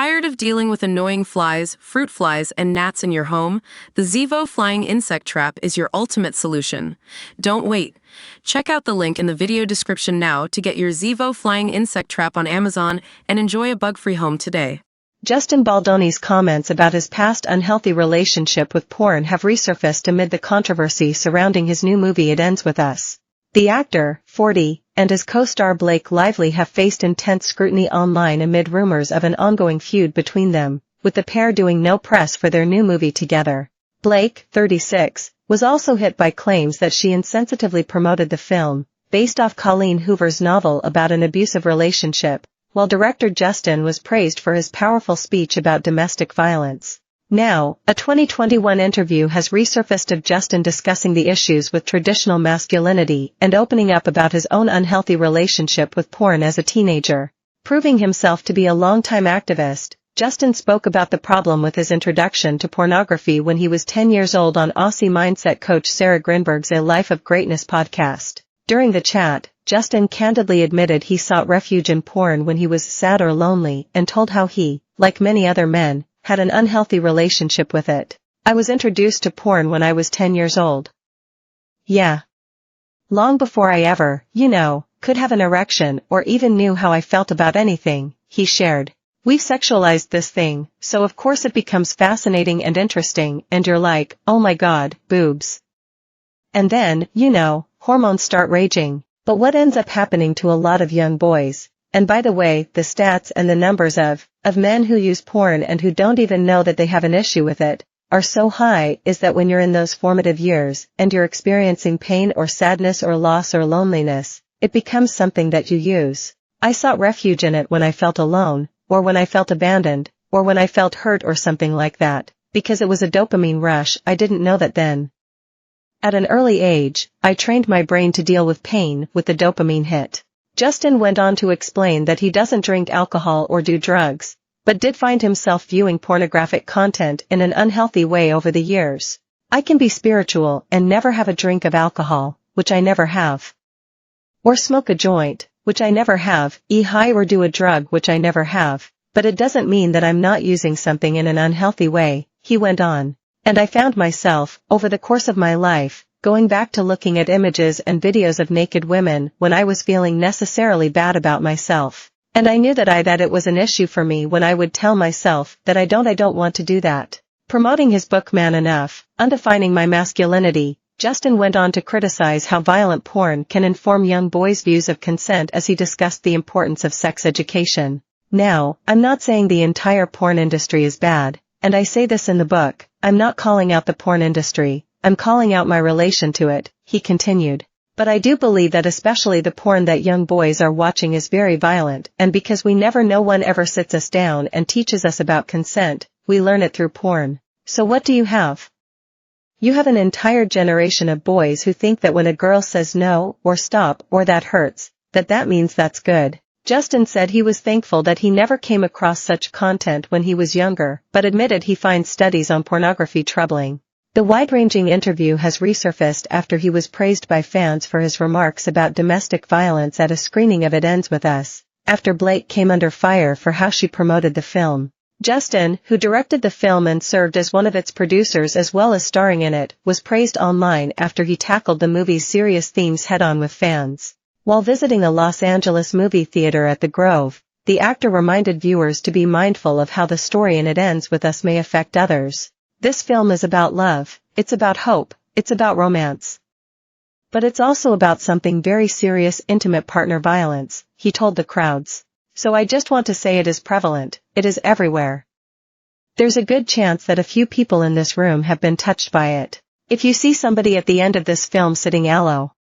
Tired of dealing with annoying flies, fruit flies, and gnats in your home? The Zevo Flying Insect Trap is your ultimate solution. Don't wait. Check out the link in the video description now to get your Zevo Flying Insect Trap on Amazon and enjoy a bug-free home today. Justin Baldoni's comments about his past unhealthy relationship with porn have resurfaced amid the controversy surrounding his new movie It Ends With Us. The actor, 40, and his co-star Blake Lively have faced intense scrutiny online amid rumors of an ongoing feud between them, with the pair doing no press for their new movie together. Blake, 36, was also hit by claims that she insensitively promoted the film, based off Colleen Hoover's novel about an abusive relationship, while director Justin was praised for his powerful speech about domestic violence. Now, a 2021 interview has resurfaced of Justin discussing the issues with traditional masculinity and opening up about his own unhealthy relationship with porn as a teenager. Proving himself to be a longtime activist, Justin spoke about the problem with his introduction to pornography when he was 10 years old on Aussie mindset coach Sarah Grinberg's A Life of Greatness podcast. During the chat, Justin candidly admitted he sought refuge in porn when he was sad or lonely and told how he, like many other men, had an unhealthy relationship with it. I was introduced to porn when I was 10 years old. Yeah. Long before I ever, could have an erection or even knew how I felt about anything, he shared. We've sexualized this thing, so of course it becomes fascinating and interesting, and you're like, oh my god, boobs. And then, hormones start raging. But what ends up happening to a lot of young boys, and by the way, the stats and the numbers of men who use porn and who don't even know that they have an issue with it, are so high, is that when you're in those formative years, and you're experiencing pain or sadness or loss or loneliness, it becomes something that you use. I sought refuge in it when I felt alone, or when I felt abandoned, or when I felt hurt or something like that, because it was a dopamine rush. I didn't know that then. At an early age, I trained my brain to deal with pain with the dopamine hit. Justin went on to explain that he doesn't drink alcohol or do drugs, but did find himself viewing pornographic content in an unhealthy way over the years. I can be spiritual and never have a drink of alcohol, which I never have. Or smoke a joint, which I never have, eat high or do a drug which I never have, but it doesn't mean that I'm not using something in an unhealthy way, he went on. And I found myself, over the course of my life, going back to looking at images and videos of naked women when I was feeling necessarily bad about myself. And I knew that it was an issue for me when I would tell myself that I don't want to do that. Promoting his book Man Enough, Undefining My Masculinity, Justin went on to criticize how violent porn can inform young boys' views of consent as he discussed the importance of sex education. Now, I'm not saying the entire porn industry is bad, and I say this in the book. I'm not calling out the porn industry, I'm calling out my relation to it, he continued. But I do believe that especially the porn that young boys are watching is very violent, and because no one ever sits us down and teaches us about consent, we learn it through porn. So what do you have? You have an entire generation of boys who think that when a girl says no, or stop, or that hurts, that means that's good. Justin said he was thankful that he never came across such content when he was younger, but admitted he finds studies on pornography troubling. The wide-ranging interview has resurfaced after he was praised by fans for his remarks about domestic violence at a screening of It Ends With Us, after Blake came under fire for how she promoted the film. Justin, who directed the film and served as one of its producers as well as starring in it, was praised online after he tackled the movie's serious themes head-on with fans. While visiting a Los Angeles movie theater at the Grove, the actor reminded viewers to be mindful of how the story in It Ends With Us may affect others. This film is about love, it's about hope, it's about romance. But it's also about something very serious, intimate partner violence, he told the crowds. So I just want to say it is prevalent, it is everywhere. There's a good chance that a few people in this room have been touched by it. If you see somebody at the end of this film sitting aloe,